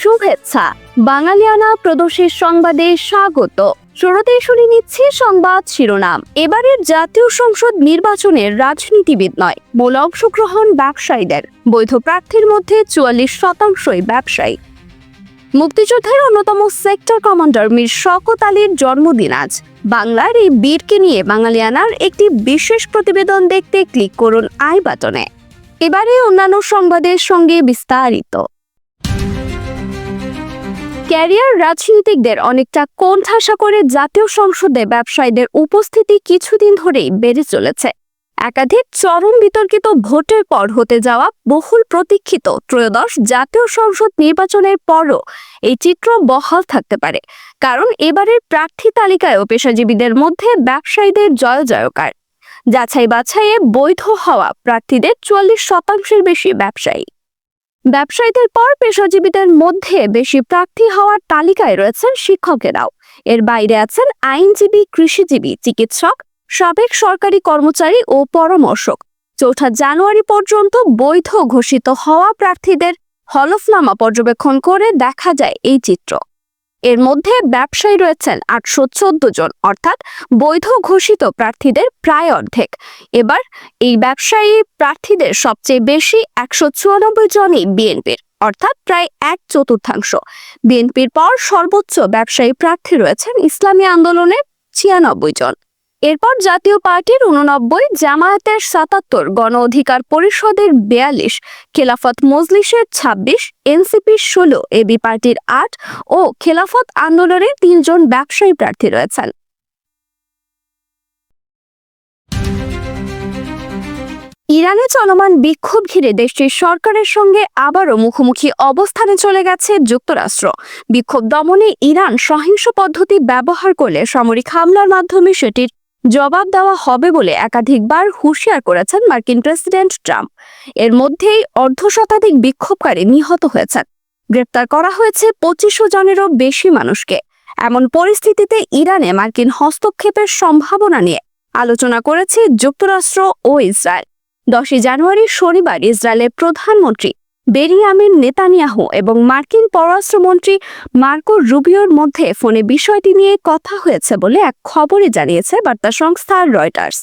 শুভেচ্ছা। বাঙালিয়ানা প্রদোষের সংবাদে স্বাগত। শুরুতেই শুনে নিচ্ছি সংবাদ শিরোনাম। এবারের জাতীয় সংসদ নির্বাচনের রাজনীতিবিদ নয়, মূল অংশগ্রহণ ব্যবসায়ীদের। বৈধ প্রার্থীর মধ্যে 44% ব্যবসায়ী। মুক্তিযুদ্ধের অন্যতম সেক্টর কমান্ডার মীর শওকত আলীর জন্মদিন আজ। বাংলার এই বীরকে নিয়ে বাঙালিয়ানার একটি বিশেষ প্রতিবেদন দেখতে ক্লিক করুন আই বাটনে। এবারে অন্যান্য সংবাদের সঙ্গে বিস্তারিত। ক্যারিয়ার রাজনীতিকদের অনেকটা কোণঠাসা করে জাতীয় সংসদে ব্যবসায়ীদের উপস্থিতি কিছুদিন ধরেই বেড়ে চলেছে। একাধিক চরম বিতর্কিত ভোটের পর হতে যাওয়া বহুল প্রতীক্ষিত ত্রয়োদশ জাতীয় সংসদ নির্বাচনের পরও এই চিত্র বহাল থাকতে পারে, কারণ এবারের প্রার্থী তালিকায়ও পেশাজীবীদের মধ্যে ব্যবসায়ীদের জয়জয়কার। যাচাই বাছাইয়ে বৈধ হওয়া প্রার্থীদের 44% বেশি ব্যবসায়ী। ব্যবসায়ীদের পর পেশাজীবীদের মধ্যে বেশি প্রার্থী হওয়ার তালিকায় রয়েছেন শিক্ষকেরাও। এর বাইরে আছেন আইনজীবী, কৃষিজীবী, চিকিৎসক, সাবেক সরকারি কর্মচারী ও পরামর্শক। 4 জানুয়ারি পর্যন্ত বৈধ ঘোষিত হওয়া প্রার্থীদের হলফনামা পর্যবেক্ষণ করে দেখা যায় এই চিত্র। এর মধ্যে ব্যবসায়ী রয়েছেন 814 জন, অর্থাৎ বৈধ ঘোষিত প্রার্থীদের প্রায় অর্ধেক। এবার এই ব্যবসায়ী প্রার্থীদের সবচেয়ে বেশি 194 জনই বিএনপির, অর্থাৎ প্রায় 1/4। বিএনপির পর সর্বোচ্চ ব্যবসায়ী প্রার্থী রয়েছেন ইসলামী আন্দোলনের 96 জন। এরপর জাতীয় পার্টির 89, জামায়াতের 77, গণ অধিকার পরিষদের 42, খেলাফত মজলিসের 26, এনসিপির 16, এবি পার্টির 8 ও খেলাফত আন্দোলনের 3 জন ব্যবসায়ী প্রার্থী রয়েছেন। ইরানে চলমান বিক্ষোভ ঘিরে দেশটির সরকারের সঙ্গে আবারও মুখোমুখি অবস্থানে চলে গেছে যুক্তরাষ্ট্র। বিক্ষোভ দমনে ইরান সহিংস পদ্ধতি ব্যবহার করলে সামরিক হামলার মাধ্যমে সেটির জবাব দেওয়া হবে বলে একাধিকবার হুঁশিয়ার করেছেন মার্কিন প্রেসিডেন্ট ট্রাম্প। এর মধ্যেই 1/2 বিক্ষোভকারী নিহত হয়েছেন। গ্রেপ্তার করা হয়েছে 2500 জনেরও বেশি মানুষকে। এমন পরিস্থিতিতে ইরানে মার্কিন হস্তক্ষেপের সম্ভাবনা নিয়ে আলোচনা করেছে যুক্তরাষ্ট্র ও ইসরায়েল। 10 জানুয়ারি শনিবার ইসরায়েলের প্রধানমন্ত্রী বেনিয়ামিন নেতানিয়াহু এবং মার্কিন পররাষ্ট্রমন্ত্রী মার্কো রুবিওর মধ্যে ফোনে বিষয়টি নিয়ে কথা হয়েছে বলে এক খবরে জানিয়েছে বার্তা সংস্থা রয়টার্স।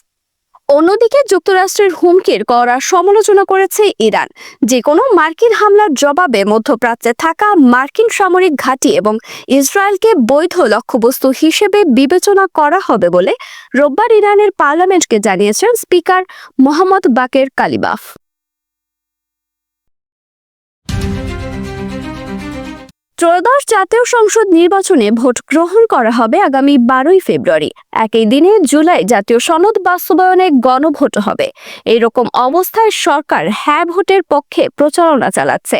অন্যদিকে যুক্তরাষ্ট্রের হুমকির কড়া সমালোচনা করেছে ইরান। যে কোনো মার্কিন হামলার জবাবে মধ্যপ্রাচ্যে থাকা মার্কিন সামরিক ঘাঁটি এবং ইসরায়েলকে বৈধ লক্ষ্যবস্তু হিসেবে বিবেচনা করা হবে বলে রোববার ইরানের পার্লামেন্টকে জানিয়েছেন স্পিকার মোহাম্মদ বাকের কালিবাফ। ত্রয়োদশ জাতীয় সংসদ নির্বাচনে ভোট গ্রহণ করা হবে আগামী 12 ফেব্রুয়ারি। একই দিনে জুলাই জাতীয় সনদ বাস্তবায়নে গণভোট হবে। এরকম অবস্থায় সরকার হ্যাঁ ভোটের পক্ষে প্রচারণা চালাচ্ছে।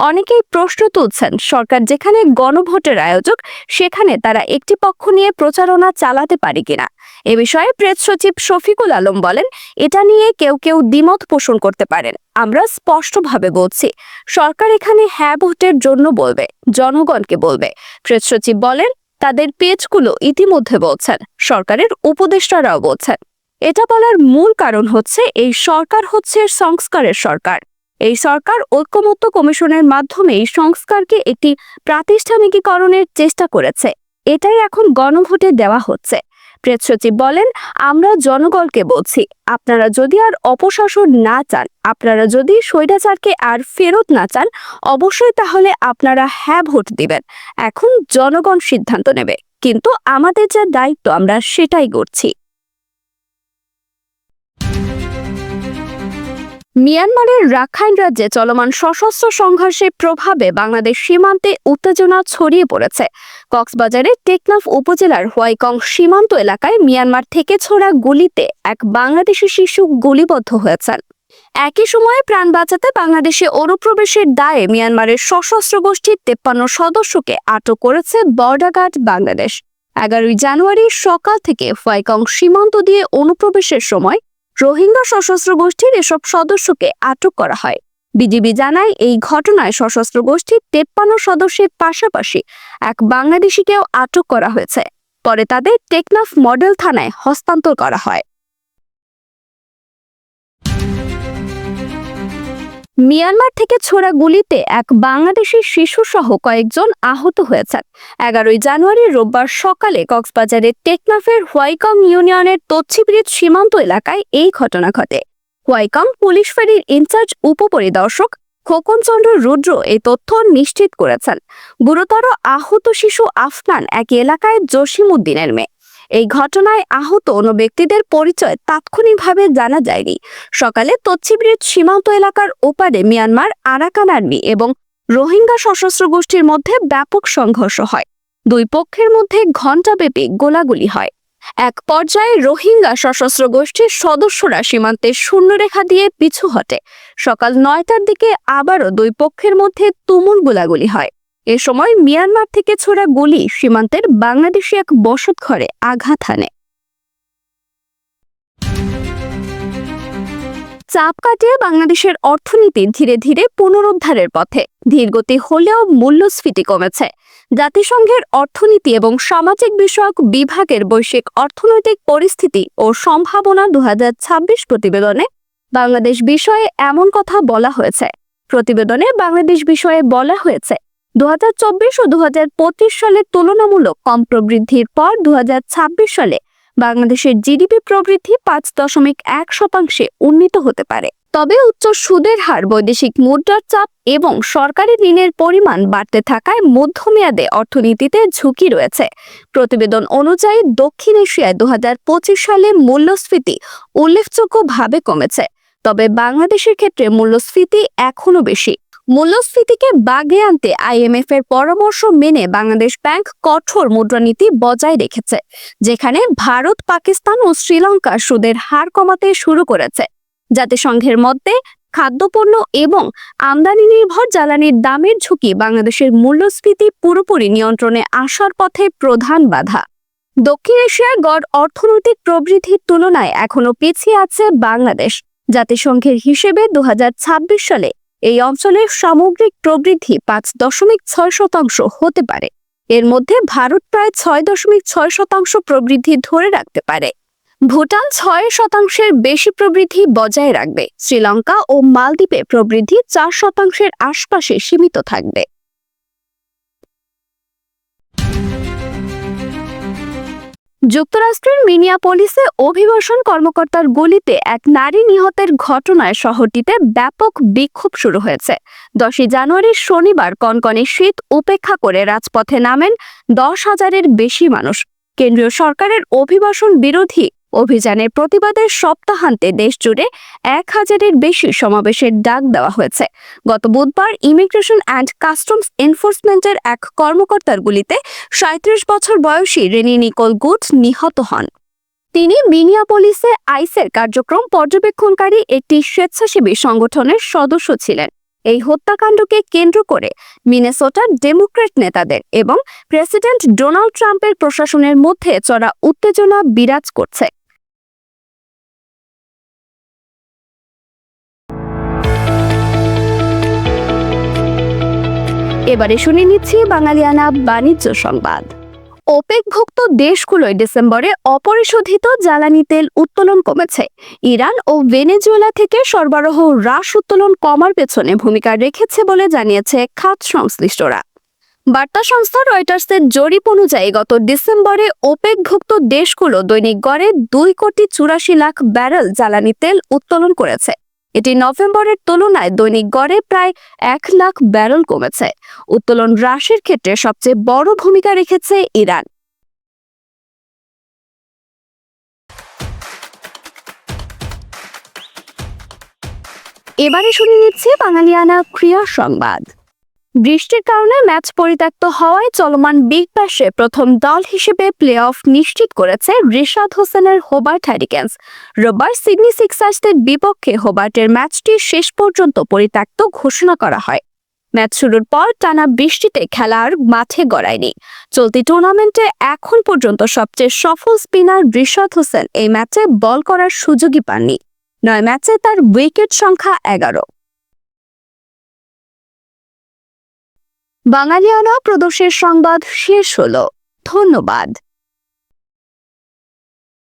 অনেকেই প্রশ্ন তুলছেন, সরকার যেখানে গণভোটের আয়োজক সেখানে তারা একটি পক্ষ নিয়ে প্রচারণা চালাতে পারে কিনা। এ বিষয়ে প্রেস সচিব শফিকুল আলম বলেন, এটা নিয়ে কেউ কেউ দ্বিমত পোষণ করতে পারেন। আমরা স্পষ্টভাবে বলছি, সরকার এখানে হ্যাঁ ভোটের জন্য বলবে, জনগণকে বলবে। প্রেস সচিব বলেন, তাদের পেজগুলো ইতিমধ্যে বলছেন, সরকারের উপদেষ্টারাও বলছেন। এটা বলার মূল কারণ হচ্ছে এই সরকার হচ্ছে সংস্কারের সরকার। এই সরকার ঐকমত্য কমিশনের মাধ্যমে এই সংস্কারকে একটি প্রাতিষ্ঠানিকীকরণের চেষ্টা করেছে। এটাই এখন গণভোটে দেওয়া হচ্ছে। প্রেস সচিব বলেন, আমরা জনগণকে বলছি, আপনারা যদি আর অপশাসন না চান, আপনারা যদি স্বৈরাচারকে আর ফেরত না চান, অবশ্যই তাহলে আপনারা হ্যাঁ ভোট দিবেন। এখন জনগণ সিদ্ধান্ত নেবে, কিন্তু আমাদের যা দায়িত্ব আমরা সেটাই করছি। মিয়ানমারের রাখাইন রাজ্যে চলমান সশস্ত্র সংঘর্ষের প্রভাবে বাংলাদেশ সীমান্তে উত্তেজনা ছড়িয়ে পড়েছে। কক্সবাজারের টেকনাফ উপজেলার হোয়াইকং সীমান্ত এলাকায় মিয়ানমার থেকে ছোড়া গুলিতে এক বাংলাদেশি শিশু গুলিবদ্ধ হয়েছেন। একই সময়ে প্রাণ বাঁচাতে বাংলাদেশে অনুপ্রবেশের দায়ে মিয়ানমারের সশস্ত্র গোষ্ঠীর 53 সদস্যকে আটক করেছে বর্ডার গার্ড বাংলাদেশ। 11 জানুয়ারি সকাল থেকে হোয়াইকং সীমান্ত দিয়ে অনুপ্রবেশের সময় রোহিঙ্গা সশস্ত্র গোষ্ঠীর এসব সদস্যকে আটক করা হয়। বিজিবি জানায়, এই ঘটনায় সশস্ত্র গোষ্ঠীর 53 সদস্যের পাশাপাশি এক বাংলাদেশিকেও আটক করা হয়েছে। পরে তাদের টেকনাফ মডেল থানায় হস্তান্তর করা হয়। মিয়ানমার থেকে ছোড়া গুলিতে এক বাংলাদেশি শিশু সহ কয়েকজন আহত হয়েছেন। 11 জানুয়ারি রোববার সকালে কক্সবাজারের টেকনাফের হোয়াইকম ইউনিয়নের তচ্ছিব্রিজ সীমান্ত এলাকায় এই ঘটনা ঘটে। হোয়াইকম পুলিশ ফাঁড়ির ইনচার্জ উপপরিদর্শক খোকন চন্দ্র রুদ্র এই তথ্য নিশ্চিত করেছেন। গুরুতর আহত শিশু আফনান এক এলাকায় জসিমউদ্দিনের মেয়ে। এই ঘটনায় আহত অন্য ব্যক্তিদের পরিচয় তাৎক্ষণিকভাবে জানা যায়নি। সকালে তচ্ছিব্রিজ সীমান্ত এলাকার ওপারে মিয়ানমার আরাকান আর্মি এবং রোহিঙ্গা সশস্ত্র গোষ্ঠীর মধ্যে ব্যাপক সংঘর্ষ হয়। দুই পক্ষের মধ্যে ঘণ্টাব্যাপী গোলাগুলি হয়। এক পর্যায়ে রোহিঙ্গা সশস্ত্র গোষ্ঠীর সদস্যরা সীমান্তে শূন্যরেখা দিয়ে পিছু হটে। সকাল 9টার দিকে আবারও দুই পক্ষের মধ্যে তুমুল গোলাগুলি হয়। এ সময় মিয়ানমার থেকে ছোড়া গুলি সীমান্তের বাংলাদেশি এক বসতঘরে আঘাত হানে। চাপ কাটিয়ে বাংলাদেশের অর্থনীতি ধীরে ধীরে পুনরুদ্ধারের পথে। ধীরগতি হলেও মূল্যস্ফীতি কমেছে। জাতিসংঘের অর্থনীতি এবং সামাজিক বিষয়ক বিভাগের বৈশ্বিক অর্থনৈতিক পরিস্থিতি ও সম্ভাবনা 2026 প্রতিবেদনে বাংলাদেশ বিষয়ে এমন কথা বলা হয়েছে। প্রতিবেদনে বাংলাদেশ বিষয়ে বলা হয়েছে, 2024 ও 2025 সালের তুলনামূলক কম প্রবৃদ্ধির পর 2026 সালে বাংলাদেশের জিডিপি প্রবৃদ্ধি 5.1% উন্নীত হতে পারে। তবে উচ্চ সুদের হার, বৈদেশিক মুদ্রার চাপ এবং সরকারি ঋণের পরিমাণ বাড়তে থাকায় মধ্যমেয়াদে অর্থনীতিতে ঝুঁকি রয়েছে। প্রতিবেদন অনুযায়ী দক্ষিণ এশিয়ায় 2025 সালে মূল্যস্ফীতি উল্লেখযোগ্যভাবে কমেছে। তবে বাংলাদেশের ক্ষেত্রে মূল্যস্ফীতি এখনো বেশি। মূল্যস্ফীতিকে বাগে আনতে আইএমএফ এর পরামর্শ মেনে বাংলাদেশ ব্যাংক কঠোর মুদ্রানীতি বজায় রেখেছে, যেখানে ভারত, পাকিস্তান ও শ্রীলঙ্কা সুদের হার কমাতে শুরু করেছে। জাতিসংঘের মধ্যে খাদ্যপণ্য এবং আমদানি নির্ভর জ্বালানির দামের ঝুঁকি বাংলাদেশের মূল্যস্ফীতি পুরোপুরি নিয়ন্ত্রণে আসার পথে প্রধান বাধা। দক্ষিণ এশিয়ার গড় অর্থনৈতিক প্রবৃদ্ধির তুলনায় এখনো পিছিয়ে আছে বাংলাদেশ। জাতিসংঘের হিসেবে 2026 সালে এই অঞ্চলের সামগ্রিক প্রবৃদ্ধি 5.6% হতে পারে। এর মধ্যে ভারত প্রায় 6.6% প্রবৃদ্ধি ধরে রাখতে পারে। ভুটান 6% বেশি প্রবৃদ্ধি বজায় রাখবে। শ্রীলঙ্কা ও মালদ্বীপে প্রবৃদ্ধি 4% আশপাশে সীমিত থাকবে। যুক্তরাষ্ট্রের মিনিয়াপলিসে অভিবাসন কর্মকর্তার গুলিতে এক নারী নিহতের ঘটনায় শহরটিতে ব্যাপক বিক্ষোভ শুরু হয়েছে। 10 জানুয়ারি শনিবার কনকনে শীত উপেক্ষা করে রাজপথে নামেন 10,000-এর বেশি মানুষ। কেন্দ্রীয় সরকারের অভিবাসন বিরোধী অভিযানের প্রতিবাদের সপ্তাহান্তে দেশজুড়ে 1,000-এর বেশি সমাবেশের ডাক দেওয়া হয়েছে। গত বুধবার ইমিগ্রেশন অ্যান্ড কাস্টমস এনফোর্সমেন্টের এক কর্মকর্তার গুলিতে 37 বছর বয়সী রেনি নিকোল গুড নিহত হন। তিনি মিনিয়াপলিসে আইসের কার্যক্রম পর্যবেক্ষণকারী একটি স্বেচ্ছাসেবী সংগঠনের সদস্য ছিলেন। এই হত্যাকাণ্ডকে কেন্দ্র করে মিনেসোটার ডেমোক্র্যাট নেতাদের এবং প্রেসিডেন্ট ডোনাল্ড ট্রাম্পের প্রশাসনের মধ্যে চড়া উত্তেজনা বিরাজ করছে। এবারে শুনে নিচ্ছি বাঙালিয়ানা বাণিজ্য সংবাদ। ওপেকভুক্ত দেশগুলোয় ডিসেম্বরে অপরিশোধিত জ্বালানি তেল উত্তোলন কমেছে। ইরান ও ভেনেজুয়েলা থেকে সরবরাহ হ্রাস উত্তোলন কমার পেছনে ভূমিকা রেখেছে বলে জানিয়েছে খাত সংশ্লিষ্টরা। বার্তা সংস্থা রয়টার্সের জরিপ অনুযায়ী গত ডিসেম্বরে ওপেকভুক্ত দেশগুলো দৈনিক গড়ে 2,84,00,000 ব্যারেল জ্বালানি তেল উত্তোলন করেছে। এটি নভেম্বরের তুলনায় দৈনিক গড়ে প্রায় 1,00,000 ব্যারেল কমেছে। উত্তোলন হ্রাসের ক্ষেত্রে সবচেয়ে বড় ভূমিকা রেখেছে ইরান। এবারে শুনে নিচ্ছি বাঙালিয়ানা ক্রীড়া সংবাদ। বৃষ্টির কারণে ম্যাচ পরিত্যক্ত হওয়ায় চলমান বিগ ব্যাশে প্রথম দল হিসেবে প্লে অফ নিশ্চিত করেছে রিশাদ হোসেনের হোবার্ট হ্যারিকেনস। রোববার সিডনি সিক্সার্সের বিপক্ষে হোবার্টের ম্যাচটি শেষ পর্যন্ত পরিত্যক্ত ঘোষণা করা হয়। ম্যাচ শুরুর পর টানা বৃষ্টিতে খেলা আর মাঠে গড়ায়নি। চলতি টুর্নামেন্টে এখন পর্যন্ত সবচেয়ে সফল স্পিনার রিশাদ হোসেন এই ম্যাচে বল করার সুযোগই পাননি। 9 ম্যাচে তার উইকেট সংখ্যা 11। বাঙালিয়ানা প্রদর্শের সংবাদ শেষ হলো। ধন্যবাদ।